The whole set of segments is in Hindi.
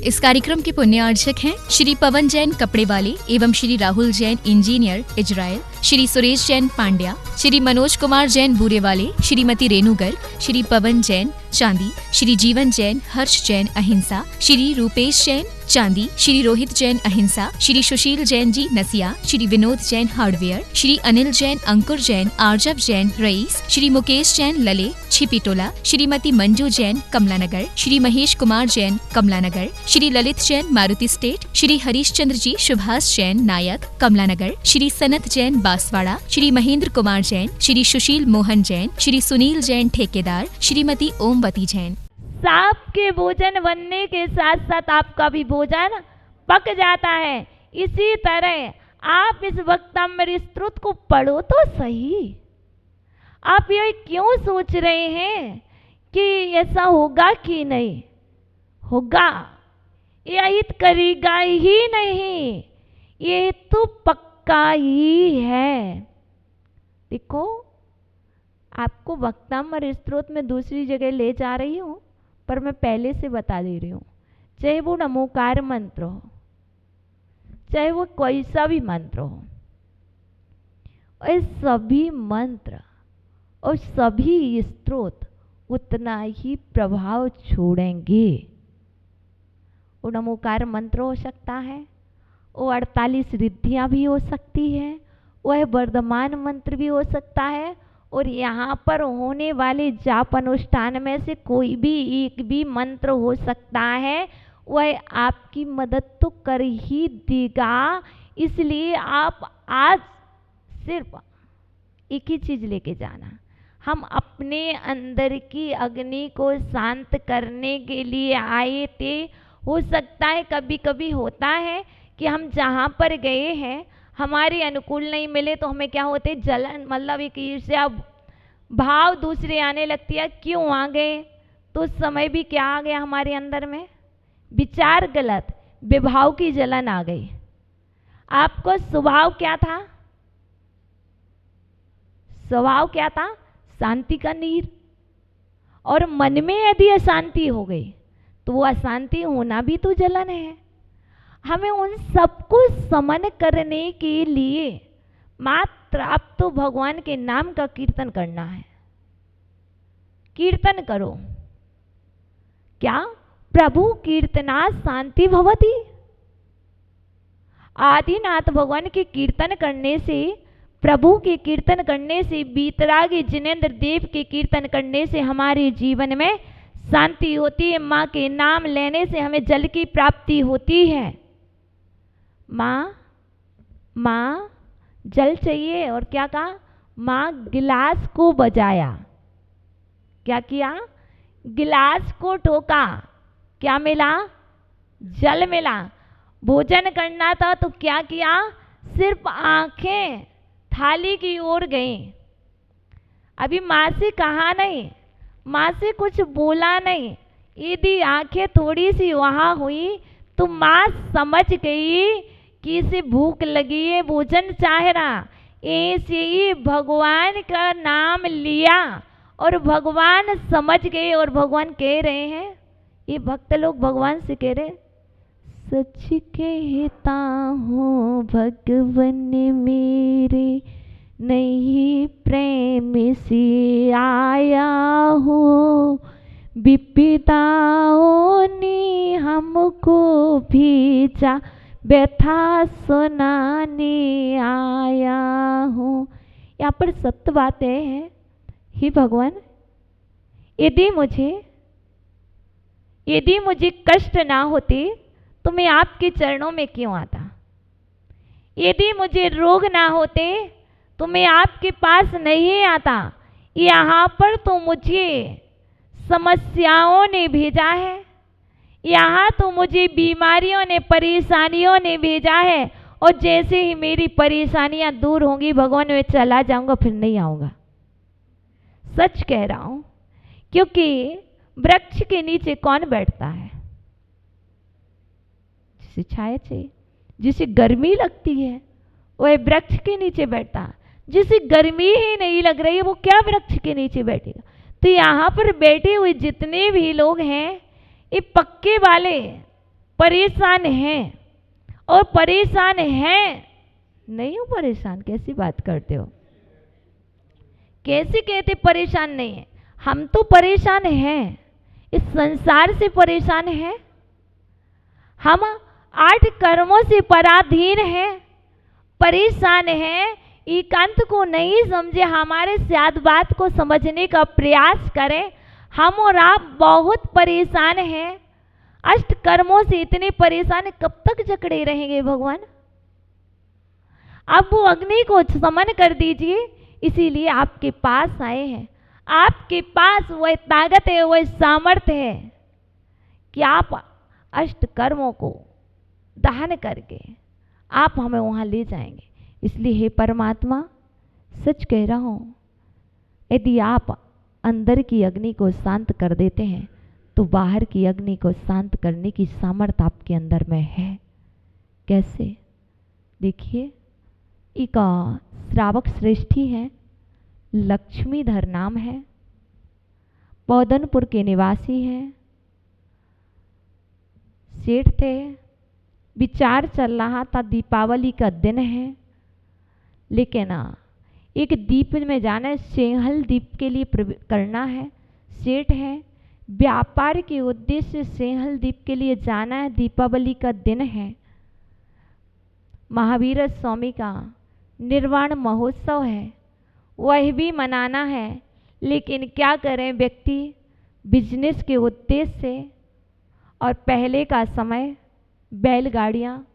इस कार्यक्रम के पुण्यार्चक हैं श्री पवन जैन कपड़े वाले एवं श्री राहुल जैन इंजीनियर इजराइल, श्री सुरेश जैन पांड्या, श्री मनोज कुमार जैन बूरे वाले, श्रीमती रेणु गर्ग, श्री पवन जैन चांदी, श्री जीवन जैन, हर्ष जैन अहिंसा, श्री रूपेश जैन चांदी, श्री रोहित जैन अहिंसा, श्री सुशील जैन जी नसिया, श्री विनोद जैन हार्डवेयर, श्री अनिल जैन, अंकुर जैन, आर्जव जैन रईस, श्री मुकेश जैन लले छिपीटोला, श्रीमती मंजू जैन कमलानगर, श्री महेश कुमार जैन कमलानगर, श्री ललित जैन मारुति स्टेट, श्री हरीश चंद्र जी सुभाष जैन नायक कमलानगर, श्री सनत जैन बांसवाड़ा, श्री महेंद्र कुमार जैन, श्री सुशील मोहन जैन, श्री सुनील जैन ठेकेदार, श्रीमती ओमवती जैन। सांप के भोजन बनने के साथ साथ आपका भी भोजन पक जाता है। इसी तरह आप इस वक्तामृत स्तोत्र को पढ़ो तो सही। आप ये क्यों सोच रहे हैं कि ऐसा होगा कि नहीं होगा? यही करेगा ही नहीं, ये तो पक्का ही है। देखो, आपको वक्तामृत स्तोत्र में दूसरी जगह ले जा रही हूँ, पर मैं पहले से बता दे रही हूँ, चाहे वो नमोकार मंत्र हो, चाहे वो कोई सा भी मंत्र हो, और सभी मंत्र और सभी स्तोत्र उतना ही प्रभाव छोड़ेंगे। वो नमोकार मंत्र हो सकता है, वो 48 रिद्धियाँ भी हो सकती है, वह वर्धमान मंत्र भी हो सकता है, और यहाँ पर होने वाले जाप अनुष्ठान में से कोई भी एक भी मंत्र हो सकता है। वह आपकी मदद तो कर ही देगा। इसलिए आप आज सिर्फ एक ही चीज़ लेके जाना, हम अपने अंदर की अग्नि को शांत करने के लिए आए थे। हो सकता है कभी कभी होता है कि हम जहाँ पर गए हैं हमारे अनुकूल नहीं मिले तो हमें क्या होते, जलन, मतलब एक ईर्ष्या भाव दूसरे आने लगती है। क्यों आ गए? तो उस समय भी क्या आ गया हमारे अंदर में? विचार गलत, विभाव की जलन आ गई। आपको स्वभाव क्या था? स्वभाव क्या था? शांति का नीर। और मन में यदि अशांति हो गई तो वो अशांति होना भी तो जलन है। हमें उन सबको समन करने के लिए मात्र अब तो भगवान के नाम का कीर्तन करना है। कीर्तन करो। क्या? प्रभु कीर्तना शांति भवति। आदिनाथ भगवान के कीर्तन करने से, प्रभु के कीर्तन करने से, बीतरागी जिनेंद्र देव के कीर्तन करने से हमारे जीवन में शांति होती है। माँ के नाम लेने से हमें जल की प्राप्ति होती है। माँ माँ जल चाहिए, और क्या कहा? माँ गिलास को बजाया। क्या किया? गिलास को ठोका, क्या मिला? जल मिला। भोजन करना था तो क्या किया? सिर्फ आंखें थाली की ओर गई। अभी माँ से कहा नहीं, माँ से कुछ बोला नहीं। यदि आंखें थोड़ी सी वहाँ हुई तो माँ समझ गई कि इसे भूख लगी है, भोजन चाह रहा। ऐसे ही भगवान का नाम लिया और भगवान समझ गए, और भगवान कह रहे हैं, ये भक्त लोग भगवान से कह रहे, सच कहता हूँ भगवन मेरे, नहीं प्रेम से आया हो, विपदाओं ने हमको भेजा, व्यथा सुनाने आया हूँ। यहाँ पर सत्य बात है, हे भगवान, यदि मुझे कष्ट ना होते तो मैं आपके चरणों में क्यों आता? यदि मुझे रोग ना होते तो मैं आपके पास नहीं आता। यहाँ पर तो मुझे समस्याओं ने भेजा है, यहाँ तो मुझे बीमारियों ने, परेशानियों ने भेजा है, और जैसे ही मेरी परेशानियां दूर होंगी भगवान, मैं चला जाऊंगा, फिर नहीं आऊंगा। सच कह रहा हूं, क्योंकि वृक्ष के नीचे कौन बैठता है? जिसे छाया चाहिए, जिसे गर्मी लगती है वह वृक्ष के नीचे बैठता। जिसे गर्मी ही नहीं लग रही है वो क्या वृक्ष के नीचे बैठेगा? तो यहाँ पर बैठे हुए जितने भी लोग हैं ये परेशान हैं और परेशान हैं। नहीं हो परेशान? कैसी बात करते हो? कैसे कहते परेशान नहीं है? हम तो परेशान हैं, इस संसार से परेशान हैं। हम 8 कर्मों से पराधीन हैं, परेशान हैं। एकांत को नहीं समझे, हमारे साथ बात को समझने का प्रयास करें। हम और आप बहुत परेशान हैं, 8 कर्मों से इतने परेशान, कब तक जकड़े रहेंगे भगवान? अब वो अग्नि को समन कर दीजिए, इसीलिए आपके पास आए हैं। आपके पास वह ताकत है, वह सामर्थ्य है कि आप 8 कर्मों को दहन करके आप हमें वहां ले जाएंगे। इसलिए हे परमात्मा, सच कह रहा हूं, यदि आप अंदर की अग्नि को शांत कर देते हैं तो बाहर की अग्नि को शांत करने की सामर्थ्य आपके अंदर में है। कैसे? देखिए, एक श्रावक श्रेष्ठी है, लक्ष्मीधर नाम है, पौधनपुर के निवासी हैं, सेठ थे। विचार चल रहा था, दीपावली का दिन है, लेकिन एक द्वीप में जाना है, सेंहल द्वीप के लिए करना है। सेठ है, व्यापार के उद्देश्य से सेंहल द्वीप के लिए जाना है। दीपावली का दिन है, महावीर स्वामी का निर्वाण महोत्सव है, वह भी मनाना है। लेकिन क्या करें, व्यक्ति बिजनेस के उद्देश्य से, और पहले का समय बैलगाड़ियाँ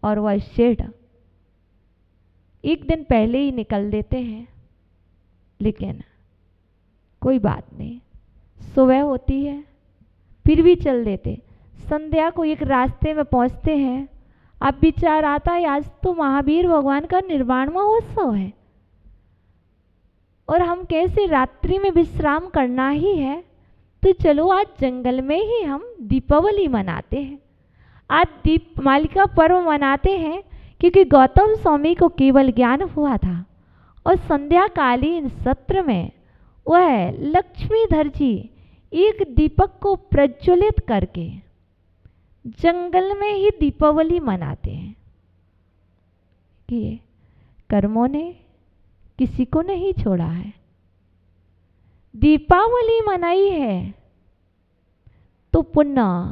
और वह शेड एक दिन पहले ही निकल देते हैं। लेकिन कोई बात नहीं, सुबह होती है फिर भी चल देते। संध्या को एक रास्ते में पहुंचते हैं, अब विचार आता है आज तो महावीर भगवान का निर्वाण महोत्सव है और हम कैसे रात्रि में विश्राम करना ही है, तो चलो आज जंगल में ही हम दीपावली मनाते हैं। आज दीपमालिका पर्व मनाते हैं, क्योंकि गौतम स्वामी को केवल ज्ञान हुआ था और संध्याकालीन सत्र में वह लक्ष्मीधर जी एक दीपक को प्रज्वलित करके जंगल में ही दीपावली मनाते हैं। कि कर्मों ने किसी को नहीं छोड़ा है, दीपावली मनाई है तो पुनः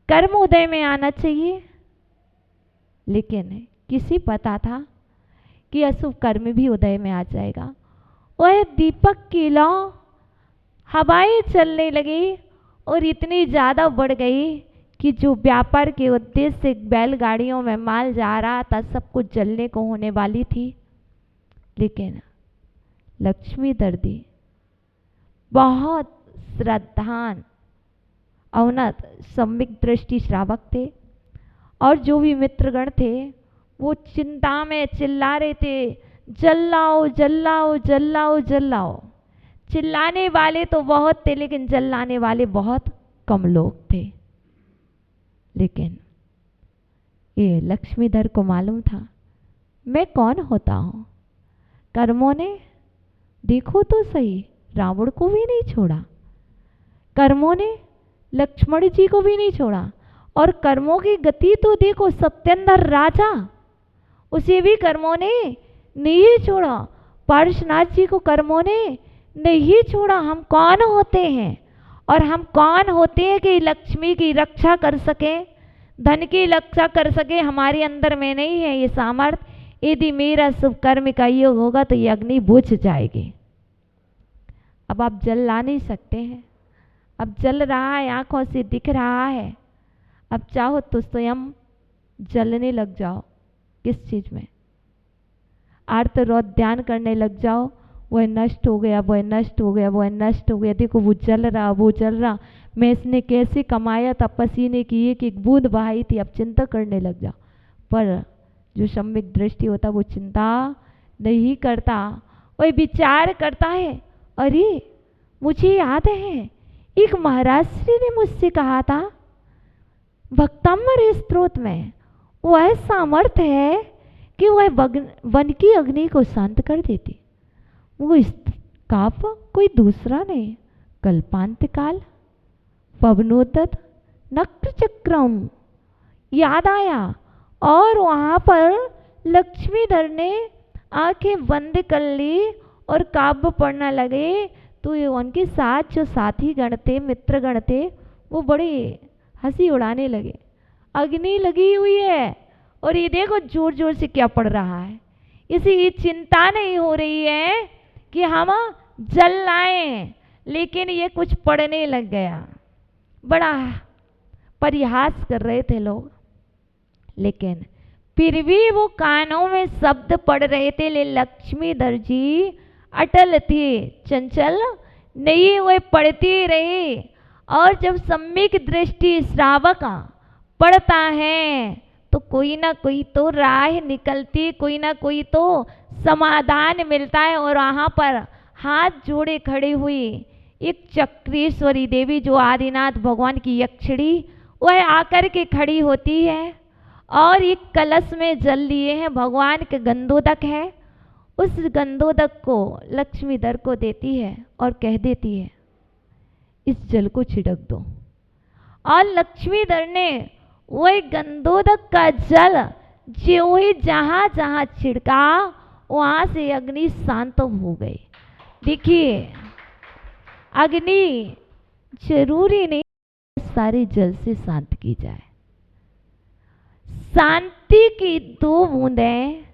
कर्म उदय में आना चाहिए। लेकिन किसी पता था कि अशुभ कर्म भी उदय में आ जाएगा। वह दीपक की लौ हवाएं चलने लगी और इतनी ज़्यादा बढ़ गई कि जो व्यापार के उद्देश्य से बैलगाड़ियों में माल जा रहा था, सब कुछ जलने को होने वाली थी। लेकिन लक्ष्मीधर दी बहुत श्रद्धान अवनत सम्यक दृष्टि श्रावक थे, और जो भी मित्रगण थे वो चिंता में चिल्ला रहे थे, जलाओ जलाओ जलाओ जलाओ। चिल्लाने वाले तो बहुत थे, लेकिन जलाने वाले बहुत कम लोग थे। लेकिन ये लक्ष्मीधर को मालूम था मैं कौन होता हूँ। कर्मों ने देखो तो सही रावण को भी नहीं छोड़ा, कर्मों ने लक्ष्मण जी को भी नहीं छोड़ा, और कर्मों की गति तो देखो सत्येंद्र राजा, उसे भी कर्मों ने नहीं छोड़ा। पार्श्वनाथ जी को कर्मों ने नहीं छोड़ा। हम कौन होते हैं, और हम कौन होते हैं कि लक्ष्मी की रक्षा कर सके, धन की रक्षा कर सके, हमारे अंदर में नहीं है ये सामर्थ्य। यदि मेरा शुभ कर्म का योग होगा तो ये अग्नि बुझ जाएगी। अब आप जल ला नहीं सकते हैं, अब जल रहा है, आंखों से दिख रहा है, अब चाहो तो स्वयं जलने लग जाओ। किस चीज में? आर्तरोध ध्यान करने लग जाओ, वह नष्ट हो गया, वह नष्ट हो गया, वह नष्ट हो गया, देखो वो जल रहा, वो जल रहा, मैं इसने कैसे कमाया था, पसीने की एक एक बूंद बहाई थी, अब चिंता करने लग जाओ। पर जो सम्यक दृष्टि होता वो चिंता नहीं करता, वह विचार करता है। अरे मुझे याद है एक महाराज श्री ने मुझसे कहा था भक्तामृत स्त्रोत में वह सामर्थ्य है कि वह वन की अग्नि को शांत कर देती। वो काव्य कोई दूसरा नहीं, कल्पांत काल पवनोदत नक्र चक्रम याद आया। और वहाँ पर लक्ष्मीधर ने आंखें बंद कर ली और काव्य पढ़ने लगे। तो ये उनके साथ जो साथी गण थे, मित्र गण थे, वो बड़े हंसी उड़ाने लगे। अग्नि लगी हुई है और ये देखो जोर जोर से क्या पड़ रहा है। इसी चिंता नहीं हो रही है कि हम जल लाएं, लेकिन ये कुछ पढ़ने लग गया। बड़ा परिहास कर रहे थे लोग, लेकिन फिर भी वो कानों में शब्द पढ़ रहे थे। ले लक्ष्मीधर जी अटल थे, चंचल नहीं हुए, पढ़ती रही। और जब सम्यक दृष्टि श्रावक पढ़ता है तो कोई ना कोई तो राह निकलती, कोई ना कोई तो समाधान मिलता है। और वहाँ पर हाथ जोड़े खड़ी हुई एक चक्रेश्वरी देवी, जो आदिनाथ भगवान की यक्षिणी, वह आकर के खड़ी होती है और एक कलश में जल लिए हैं, भगवान के गंधोदक है। उस गंधोदक को लक्ष्मीधर को देती है और कह देती है इस जल को छिड़क दो। और लक्ष्मीधर ने वह गंधोदक का जल जो ही जहाँ जहाँ छिड़का, वहाँ से अग्नि शांत हो गई। देखिए, अग्नि जरूरी नहीं सारे जल से शांत की जाए। शांति की दो बूंदें,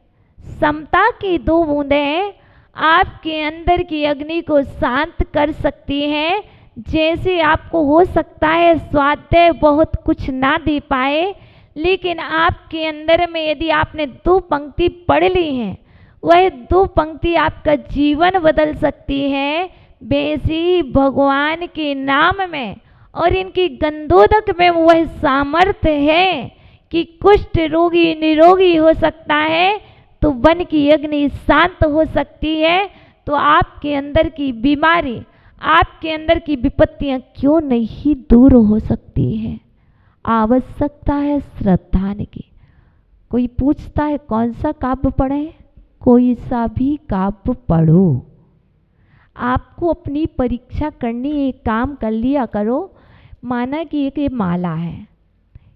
समता की दो बूंदें आपके अंदर की अग्नि को शांत कर सकती हैं। जैसे आपको हो सकता है स्वाध्याय बहुत कुछ ना दे पाए, लेकिन आपके अंदर में यदि आपने दो पंक्ति पढ़ ली हैं, वह दो पंक्ति आपका जीवन बदल सकती है। वैसी भगवान के नाम में और इनकी गंधोदक में वह सामर्थ्य है कि कुष्ठ रोगी निरोगी हो सकता है, तो वन की अग्नि शांत हो सकती है। तो आपके अंदर की बीमारी, आपके अंदर की विपत्तियां क्यों नहीं दूर हो सकती है। आवश्यकता है श्रद्धा की। कोई पूछता है कौन सा काव्य पढ़े, कोई सा भी काव्य पढ़ो। आपको अपनी परीक्षा करनी, एक काम कर लिया करो। माना कि एक ये माला है,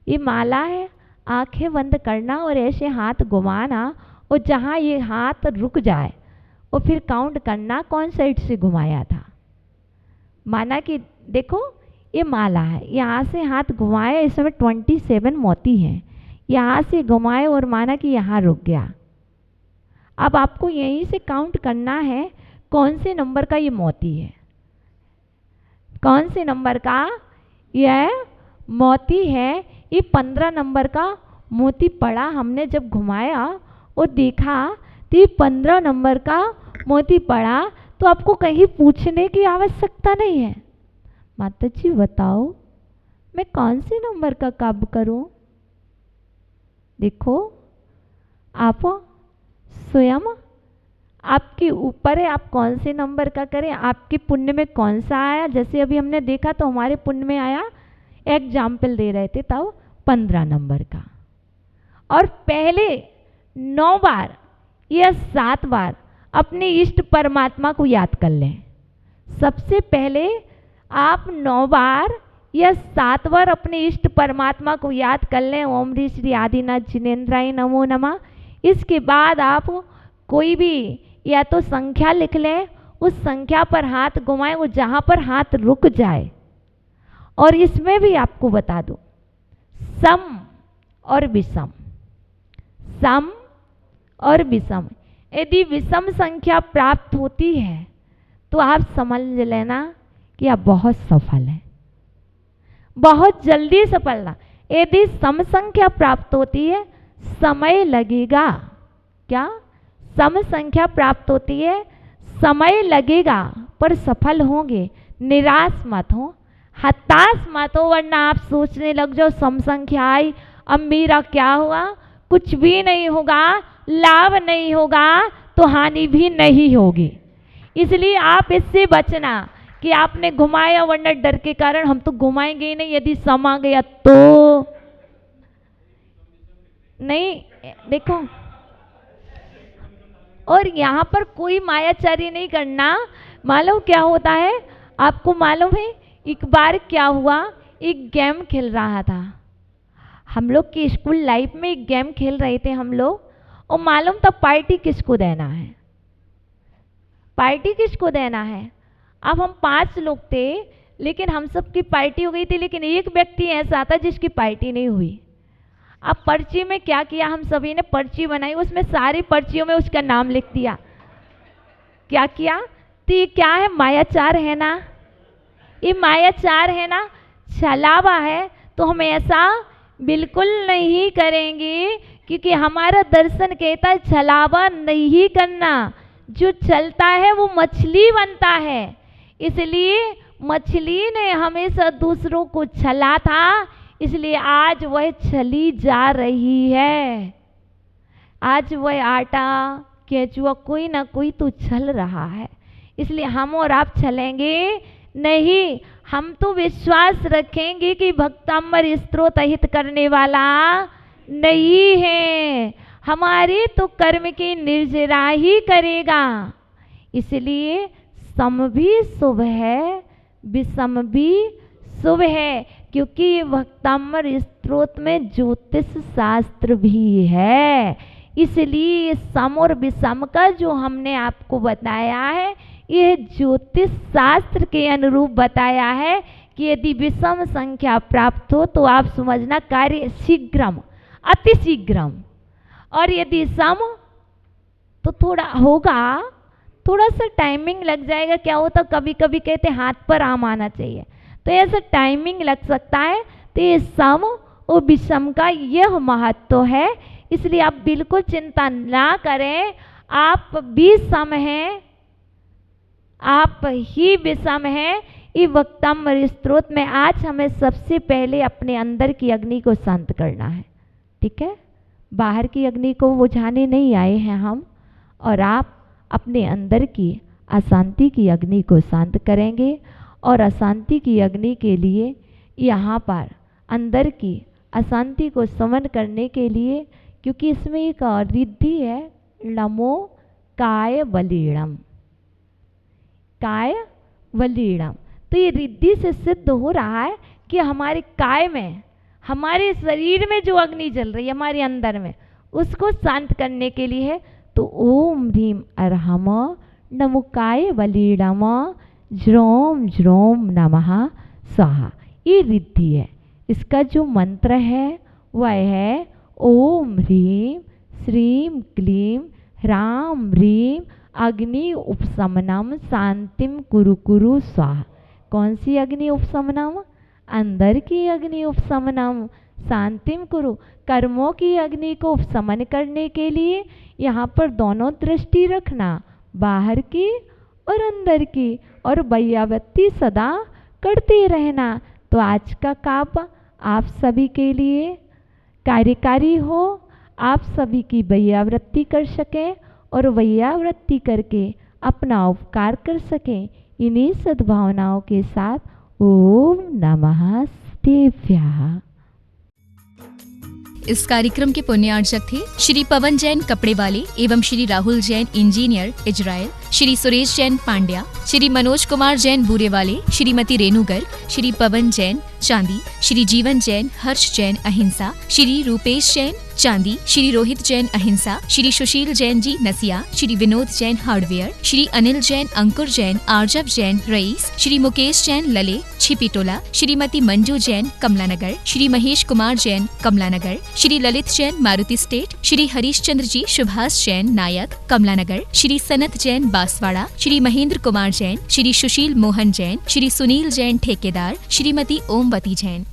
ये माला है, आंखें बंद करना और ऐसे हाथ घुमाना, और जहाँ ये हाथ रुक जाए और फिर काउंट करना कौन साइड से घुमाया था। माना कि देखो ये माला है, यहाँ से हाथ घुमाए, इस समय 27 मोती हैं, यहाँ से घुमाए और माना कि यहाँ रुक गया। अब आपको यहीं से काउंट करना है कौन से नंबर का ये मोती है, कौन से नंबर का यह मोती है। ये 15 नंबर का मोती पड़ा, हमने जब घुमाया और देखा तो ये 15 नंबर का मोती पड़ा। तो आपको कहीं पूछने की आवश्यकता नहीं है, माता जी बताओ मैं कौन से नंबर का काव्य करूं। देखो आप स्वयं आपके ऊपर है, आप कौन से नंबर का करें, आपके पुण्य में कौन सा आया। जैसे अभी हमने देखा तो हमारे पुण्य में आया, एग्जाम्पल दे रहे थे तब 15 नंबर का। और पहले 9 बार या 7 बार अपने इष्ट परमात्मा को याद कर लें। सबसे पहले आप 9 बार या 7 बार अपने इष्ट परमात्मा को याद कर लें। ओम ह्री श्री आदिनाथ जिनेन्द्राय नमो नमः। इसके बाद आप कोई भी या तो संख्या लिख लें, उस संख्या पर हाथ घुमाएं, वो जहाँ पर हाथ रुक जाए। और इसमें भी आपको बता दूं, सम और विषम, सम और विषम, यदि विषम संख्या प्राप्त होती है तो आप समझ लेना कि आप बहुत सफल हैं, बहुत जल्दी सफल। यदि सम संख्या प्राप्त होती है समय लगेगा। क्या? सम संख्या प्राप्त होती है समय लगेगा, पर सफल होंगे। निराश मत हो, हताश मत हो, वरना आप सोचने लग जाओ सम संख्या आई, अब मेरा क्या हुआ। कुछ भी नहीं होगा, लाभ नहीं होगा तो हानि भी नहीं होगी। इसलिए आप इससे बचना कि आपने घुमाया, वरना डर के कारण हम तो घुमाएंगे ही नहीं, यदि सम आ गया तो नहीं। देखो, और यहाँ पर कोई मायाचारी नहीं करना। मालूम क्या होता है आपको? मालूम है एक बार क्या हुआ, एक गेम खेल रहा था। हम लोग की स्कूल लाइफ में एक गेम खेल रहे थे हम लोग, और मालूम था पार्टी किसको देना है, पार्टी किसको देना है। अब हम 5 लोग थे, लेकिन हम सब की पार्टी हो गई थी, लेकिन एक व्यक्ति ऐसा था जिसकी पार्टी नहीं हुई। अब पर्ची में क्या किया, हम सभी ने पर्ची बनाई, उसमें सारी पर्चियों में उसका नाम लिख दिया। क्या किया, तो ये क्या है, मायाचार है ना, ये मायाचार है ना, छलावा है। तो हम ऐसा बिल्कुल नहीं करेंगे, क्योंकि हमारा दर्शन कहता है छलावा नहीं करना। जो चलता है वो मछली बनता है, इसलिए मछली ने हमेशा दूसरों को छला था, इसलिए आज वह छली जा रही है। आज वह आटा केचुआ कोई ना कोई तो छल रहा है, इसलिए हम और आप छलेंगे नहीं। हम तो विश्वास रखेंगे कि भक्तामर स्त्रोत हित करने वाला नहीं है, हमारे तो कर्म की निर्जरा ही करेगा। इसलिए सम भी शुभ है, विषम भी शुभ है, क्योंकि भक्तामर स्त्रोत में ज्योतिष शास्त्र भी है। इसलिए सम और विषम का जो हमने आपको बताया है, यह ज्योतिष शास्त्र के अनुरूप बताया है कि यदि विषम संख्या प्राप्त हो तो आप समझना कार्य शीघ्रम, अति शीघ्रम, और यदि सम तो थोड़ा होगा, थोड़ा सा टाइमिंग लग जाएगा। क्या होता, कभी कभी कहते हाथ पर आम आना चाहिए, तो ऐसा टाइमिंग लग सकता है। तो ये सम और विषम का यह महत्व है, इसलिए आप बिल्कुल चिंता ना करें। आप भी सम हैं, आप ही विषम हैं। ये भक्तामर स्त्रोत में आज हमें सबसे पहले अपने अंदर की अग्नि को शांत करना है, ठीक है। बाहर की अग्नि को बुझाने नहीं आए हैं हम, और आप अपने अंदर की अशांति की अग्नि को शांत करेंगे। और अशांति की अग्नि के लिए यहाँ पर अंदर की अशांति को शमन करने के लिए, क्योंकि इसमें एक और रिद्धि है, नमो काय बलीणम, काय बलीणम। तो ये रिद्धि से सिद्ध हो रहा है कि हमारे काय में, हमारे शरीर में जो अग्नि जल रही है हमारे अंदर में, उसको शांत करने के लिए है। तो ओम ह्रीम अर्हम नमो काय बलीणम ज्रोम ज्रोम नमः स्वाहा, ये रिद्धि है। इसका जो मंत्र है वह है ओम ह्रीम श्रीम क्लीम ह्राम ह्रीम अग्नि उपशमनम शांतिम कुरु कुरु स्वाहा। कौन सी अग्नि उपशमनम, अंदर की अग्नि उपशमनम शांतिम कुरु, कर्मों की अग्नि को उपशमन करने के लिए यहाँ पर दोनों दृष्टि रखना, बाहर की और अंदर की, और वैयावृत्ति सदा करते रहना। तो आज का काम आप सभी के लिए कार्यकारी हो, आप सभी की वैयावृत्ति कर सकें और वैयावृत्ति करके अपना उपकार कर सकें। इन्हीं सद्भावनाओं के साथ ओम नमः शिवाय। इस कार्यक्रम के पुण्यार्चक थे श्री पवन जैन कपड़े वाले एवं श्री राहुल जैन इंजीनियर इजराइल, श्री सुरेश जैन पांड्या, श्री मनोज कुमार जैन बूरे वाले, श्रीमती रेणु गर्ग, श्री पवन जैन चांदी, श्री जीवन जैन हर्ष जैन अहिंसा, श्री रूपेश जैन चांदी, श्री रोहित जैन अहिंसा, श्री सुशील जैन जी नसिया, श्री विनोद जैन हार्डवेयर, श्री अनिल जैन अंकुर जैन आर्जव जैन रईस, श्री मुकेश जैन लले छिपीटोला, श्रीमती मंजू जैन कमलानगर, श्री महेश कुमार जैन कमलानगर, श्री ललित जैन मारुति स्टेट, श्री हरीश चंद्र जी सुभाष जैन नायक कमलानगर, श्री सनत जैन बांसवाड़ा, श्री महेंद्र कुमार जैन, श्री सुशील मोहन जैन, श्री सुनील जैन ठेकेदार, श्रीमती ओमवती जैन।